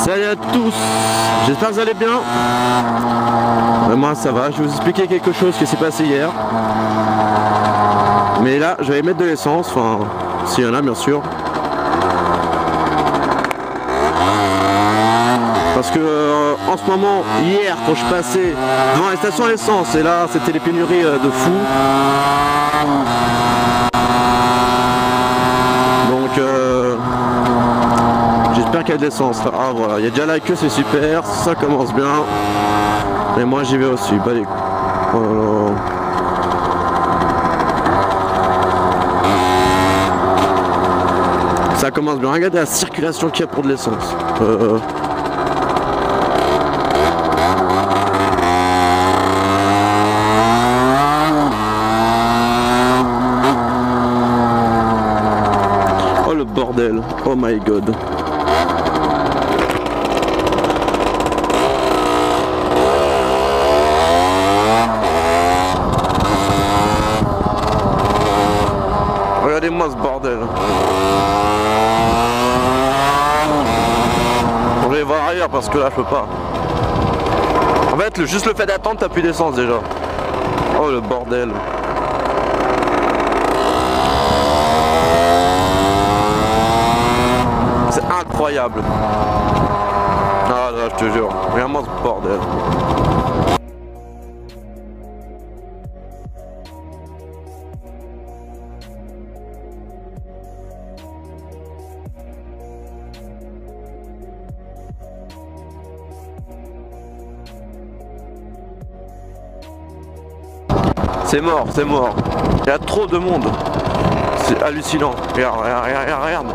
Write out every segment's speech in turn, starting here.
Salut à tous, j'espère que vous allez bien. Moi ça va, je vais vous expliquer quelque chose qui s'est passé hier. Mais là je vais mettre de l'essence, enfin s'il y en a bien sûr. Parce que en ce moment, hier quand je passais devant les stations essence, et là c'était les pénuries de fou. Donc j'espère qu'il y a de l'essence. Ah voilà, il y a déjà la queue, c'est super, ça commence bien. Et moi j'y vais aussi, bah les... Oh là là. Ça commence bien, regardez la circulation qu'il y a pour de l'essence. Oh le bordel, oh my god. Regardez-moi ce bordel. Je vais voir ailleurs parce que là je peux pas. En fait juste le fait d'attendre t'as plus d'essence déjà. Oh le bordel. C'est incroyable. Ah là je te jure. Regarde-moi ce bordel. C'est mort, c'est mort. Il y a trop de monde. C'est hallucinant. Regarde, regarde, regarde, regarde.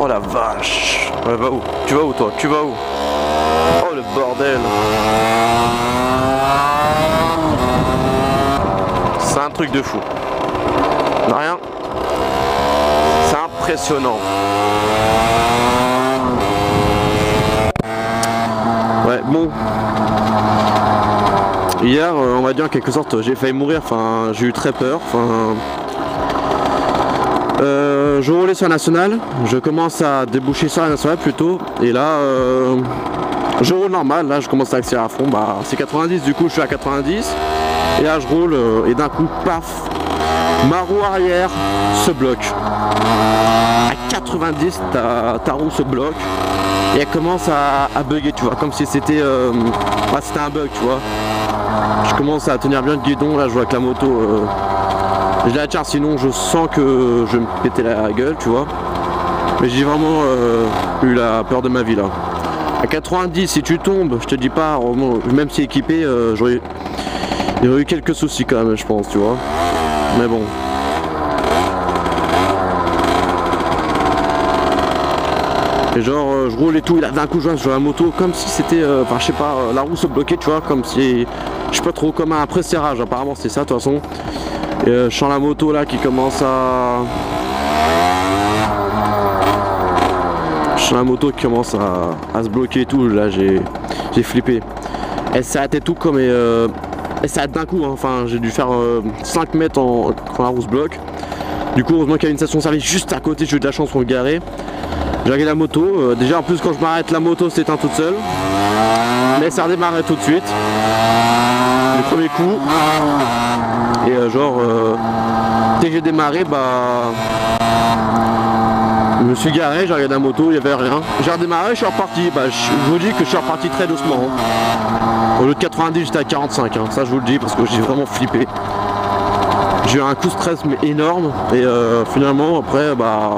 Oh la vache. Ouais, va où? Tu vas où toi? Tu vas où? Oh le bordel. C'est un truc de fou. Rien. C'est impressionnant. Ouais, bon. Hier, on va dire en quelque sorte, j'ai failli mourir, enfin j'ai eu très peur. Je roulais sur la nationale, je commence à déboucher sur la nationale plutôt, et là je roule normal, là je commence à accélérer à fond, bah c'est 90, du coup je suis à 90, et là je roule et d'un coup paf, ma roue arrière se bloque. À 90 ta roue se bloque et elle commence à bugger, tu vois, comme si c'était c'était un bug, tu vois. Je commence à tenir bien le guidon, là je vois que la moto je la tiens, sinon je sens que je vais me péter la gueule, tu vois. Mais j'ai vraiment eu la peur de ma vie là. À 90 si tu tombes, je te dis pas, même si équipé, il y aurait eu quelques soucis quand même je pense, tu vois. Mais bon. Et genre je roule et tout, et là d'un coup je vois sur la moto comme si c'était, enfin je sais pas, la roue se bloquait, tu vois, comme si, je sais pas trop, comme un pré-serrage, apparemment c'est ça de toute façon. Et je sens la moto là qui commence à... Je sens la moto qui commence à se bloquer et tout, là j'ai flippé. Elle s'est arrêtée tout comme... elle s'est arrêtée d'un coup, hein. Enfin j'ai dû faire 5 mètres quand la roue se bloque. Du coup heureusement qu'il y a une station service juste à côté, j'ai eu de la chance pour me garer. J'ai regardé la moto, déjà en plus quand je m'arrête la moto s'éteint toute seule. Mais ça redémarrait tout de suite. Le premier coup. Et dès que j'ai démarré, bah je me suis garé, j'ai regardé la moto, il n'y avait rien. J'ai redémarré, je suis reparti. Bah, je vous dis que je suis reparti très doucement. Hein. Au lieu de 90, j'étais à 45, hein. Ça je vous le dis parce que j'ai vraiment flippé. J'ai eu un coup de stress mais énorme. Et finalement après bah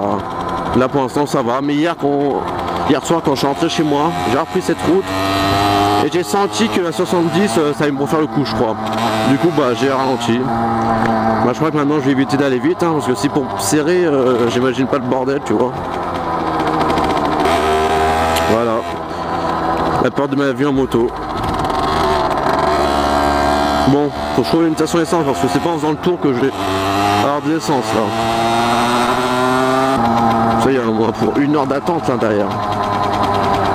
là pour l'instant ça va. Mais hier soir quand je suis rentré chez moi, j'ai repris cette route. Et j'ai senti que la 70 ça allait me refaire le coup je crois. Du coup bah j'ai ralenti. Bah, je crois que maintenant je vais éviter d'aller vite hein, parce que si pour serrer j'imagine pas le bordel tu vois. Voilà. La peur de ma vie en moto. Bon, faut que je trouve une station d'essence parce que c'est pas en faisant le tour que je vais avoir de l'essence là. Ça y est, pour 1 heure d'attente là derrière.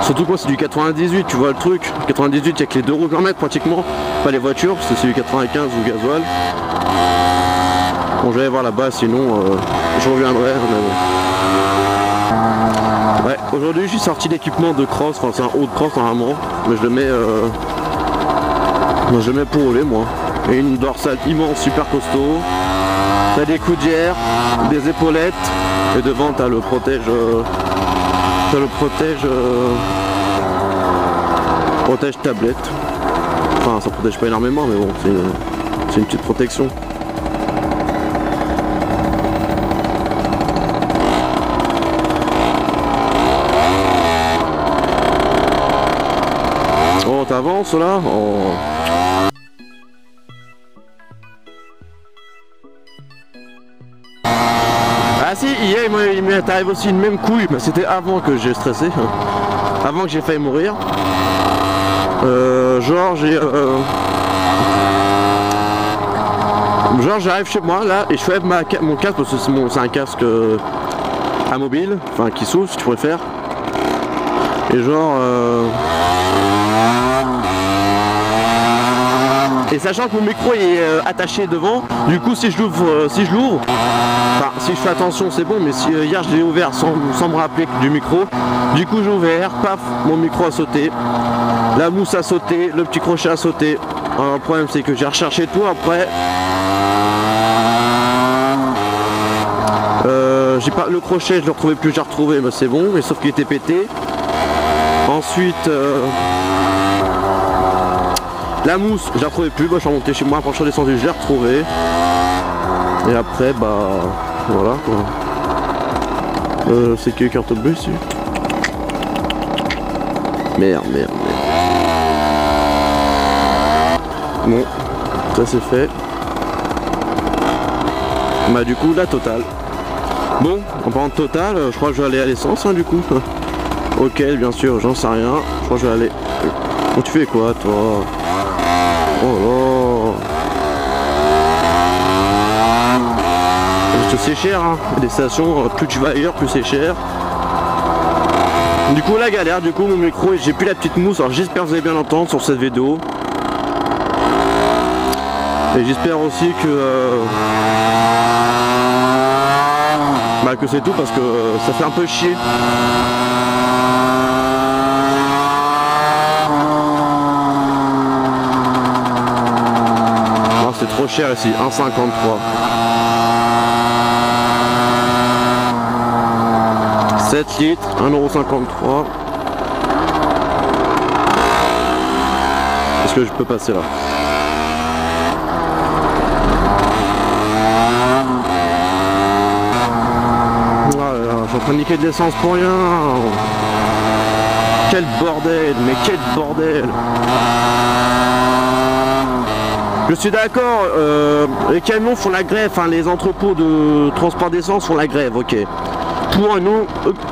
Surtout que moi c'est du 98, tu vois le truc. 98, il n'y a que les 2 roues km pratiquement, pas les voitures, parce que c'est du 95 ou gasoil. Bon, je vais aller voir là-bas, sinon je reviendrai. Mais bon. Ouais, aujourd'hui je suis sorti d'équipement de cross, enfin c'est un haut de cross normalement, mais je le mets pour rouler moi. Et une dorsale immense, super costaud. T'as des coudières, des épaulettes, et devant t'as le protège. Protège tablette. Enfin ça protège pas énormément mais bon c'est une petite protection. Oh t'avances là oh. Ah si, hier il m'est arrivé aussi une même couille, mais c'était avant que j'ai stressé, avant que j'ai failli mourir. Genre j'arrive chez moi là et je soulève mon casque parce que c'est un casque mobile, enfin qui s'ouvre si tu préfères. Et genre et sachant que mon micro est attaché devant, du coup si je l'ouvre, enfin si je fais attention c'est bon, mais si hier je l'ai ouvert sans me rappeler du micro, du coup j'ai ouvert, paf, mon micro a sauté, la mousse a sauté, le petit crochet a sauté. Alors, le problème c'est que j'ai recherché tout après. J'ai pas le crochet, je le retrouvais plus, j'ai retrouvé, mais c'est bon, mais sauf qu'il était pété. Ensuite la mousse, je la retrouvais plus, bah, je suis remonté chez moi, quand je suis descendu, je l'ai retrouvé. Et après, bah voilà quoi. C'est que carte bleue ici. Merde. Bon, ça c'est fait. Bah du coup, la totale. Bon, en parlant de totale, je crois que je vais aller à l'essence hein, du coup. Ok, bien sûr, j'en sais rien. Je crois que je vais aller. Oh, tu fais quoi toi? Oh là, c'est cher hein. Des stations, plus tu vas ailleurs, plus c'est cher. Du coup la galère, du coup mon micro, j'ai plus la petite mousse, alors j'espère que vous allez bien l'entendre sur cette vidéo. Et j'espère aussi que c'est tout parce que ça fait un peu chier. Non, c'est trop cher ici, 1,53. 7 litres, 1,53 €. Est-ce que je peux passer là? Je suis en train de niquer de l'essence pour rien. Quel bordel, mais quel bordel. Je suis d'accord, les camions font la grève, enfin les entrepôts de transport d'essence font la grève, ok. Pour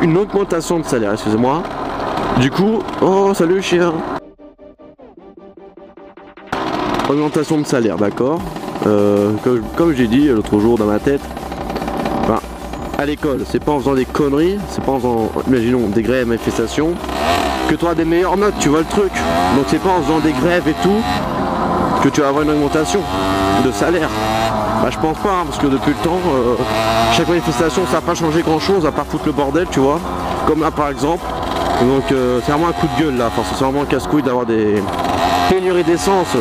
une augmentation de salaire, excusez-moi. Du coup, oh salut chien. Augmentation de salaire, d'accord. Comme j'ai dit l'autre jour dans ma tête, enfin, à l'école, c'est pas en faisant des conneries, c'est pas en faisant, imaginons, des grèves, manifestations, que tu auras des meilleures notes, tu vois le truc. Donc c'est pas en faisant des grèves et tout que tu vas avoir une augmentation de salaire. Bah je pense pas hein, parce que depuis le temps chaque manifestation ça n'a pas changé grand chose à part foutre le bordel tu vois, comme là par exemple. Donc c'est vraiment un coup de gueule là, enfin, c'est vraiment un casse-couille d'avoir des pénuries d'essence.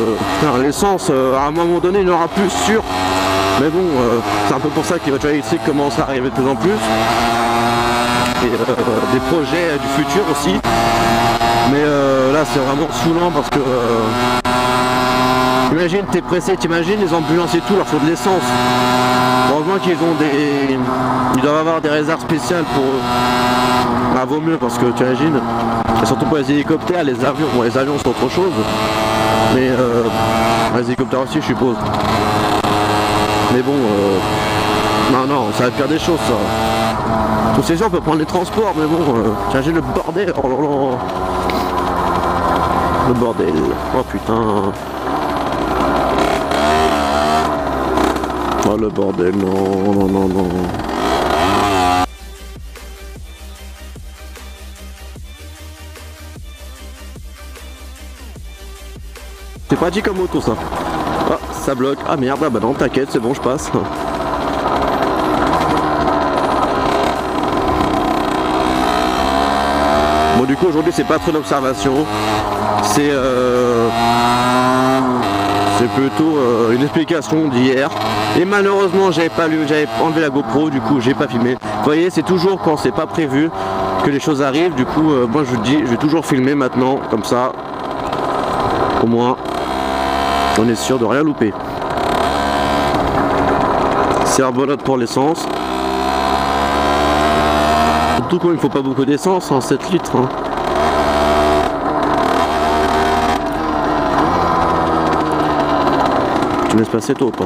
L'essence à un moment donné il y en aura plus sûr, mais bon c'est un peu pour ça que les voitures électriques commencent à arriver de plus en plus et des projets du futur aussi, mais là c'est vraiment saoulant parce que imagine, t'es pressé, t'imagines les ambulances et tout, leur faut de l'essence. Heureusement qu'ils ont ils doivent avoir des réserves spéciales pour eux. Ah, vaut mieux parce que tu imagines, et surtout pour les hélicoptères, les avions, bon les avions c'est autre chose, mais les hélicoptères aussi je suppose. Mais bon, non, ça va pire des choses ça. Tous ces gens peuvent prendre les transports, mais bon, t'imagines le bordel, oh là là. Le bordel, oh putain. Oh le bordel, non. C'est pratique comme auto ça. Ah, ça bloque. Ah merde, ah bah non, t'inquiète, c'est bon, je passe. Bon du coup aujourd'hui c'est pas trop d'observation, c'est plutôt une explication d'hier. Et malheureusement j'avais enlevé la GoPro, du coup j'ai pas filmé. Vous voyez, c'est toujours quand c'est pas prévu que les choses arrivent. Du coup moi je vous dis, je vais toujours filmer maintenant, comme ça au moins on est sûr de rien louper. C'est arbolote pour l'essence. Surtout quand il ne faut pas beaucoup d'essence, hein, 7 litres. Hein. Tu me laisses passer tôt ou pas?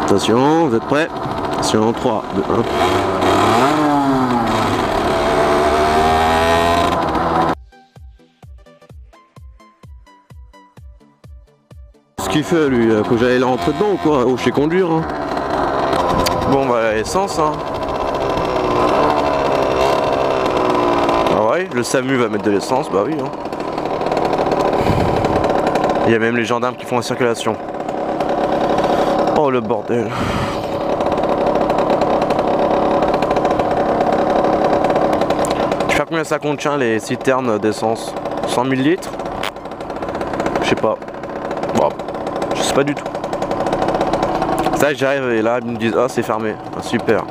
Attention, vous êtes prêts? Attention, 3, 2, 1. Ce qu'il fait lui, que j'allais là rentrer dedans ou quoi? Oh, je sais conduire. Hein. Bon bah l'essence hein. Ah ouais, le SAMU va mettre de l'essence, bah oui hein. Il y a même les gendarmes qui font la circulation. Oh le bordel. Je sais pas combien ça contient les citernes d'essence. 100 000 litres? Je sais pas. Bon, je sais pas du tout. Ça j'arrive et là ils me disent ah c'est fermé, ah, super.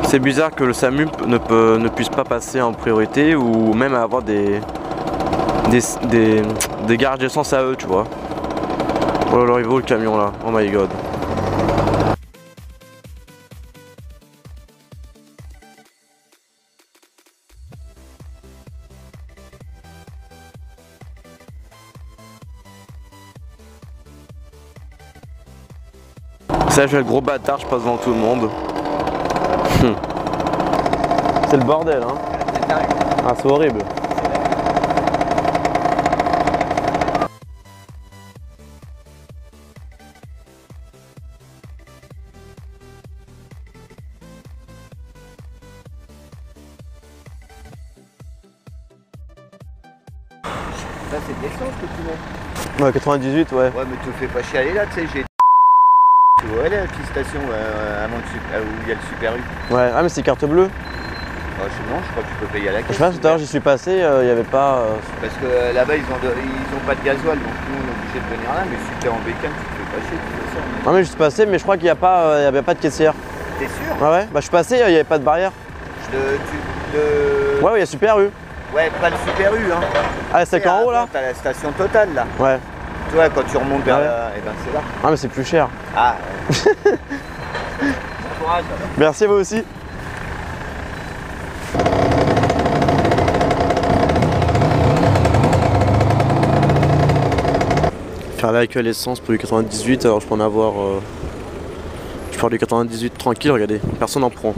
C'est bizarre que le SAMU ne puisse pas passer en priorité ou même avoir des garages d'essence à eux, tu vois. Oh là là, il vaut le camion là, oh my god. Ça je fais le gros bâtard, je passe devant tout le monde. C'est le bordel hein. Ah c'est horrible. Là c'est de l'essence que tu mets. Ouais 98 ouais. Ouais mais te fais pas chialer là, tu sais j'ai... Tu vois elle est la petite station où il y a le Super U. Ouais, ah mais c'est carte bleue. Non, je crois que tu peux payer à la caisse. Je sais pas, tout à l'heure j'y suis passé, il n'y avait pas... Parce que là-bas ils ont pas de gasoil, donc nous on est obligé de venir là, mais si t'es en bécane, tu te fais pas chier, tu fais ça. Non mais je suis passé, mais je crois qu'il n'y avait pas de caissière. T'es sûr? Ah ouais, bah je suis passé, il n'y avait pas de barrière. Ouais, il y a Super U. Ouais, pas le Super U hein. Ah c'est qu'en haut là? T'as la station Total là. Ouais. Tu vois, quand tu remontes vers ouais. et ben c'est là. Ah mais c'est plus cher. Ah ouais. Bon courage. Merci à vous aussi. Faire là avec l'essence pour du 98, alors je peux en avoir... je peux faire du 98 tranquille, regardez, personne n'en prend.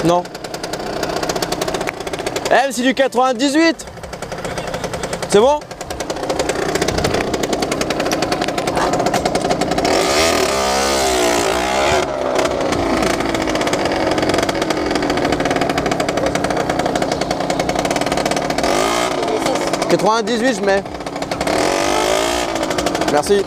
Non. Eh mais c'est du 98. C'est bon? « 98 je mets. Merci.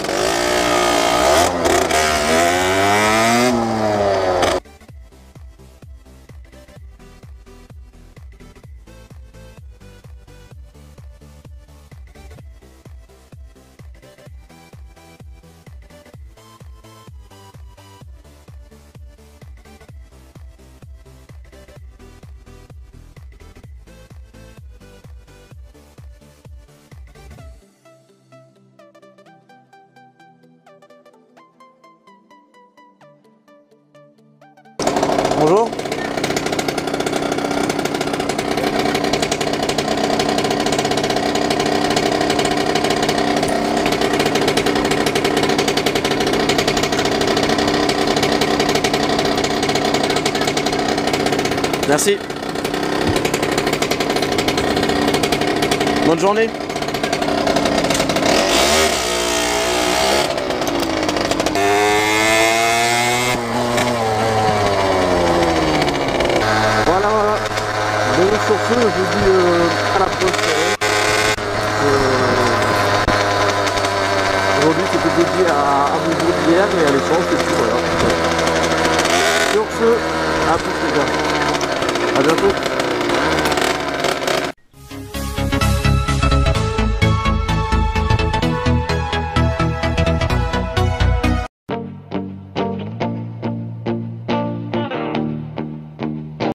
Bonjour. Merci. Bonne journée. sur ce, je vous dis à la prochaine. Aujourd'hui c'était dédié à mon bière et à l'essence et puis voilà. Sur ce, à plus les gars. À bientôt.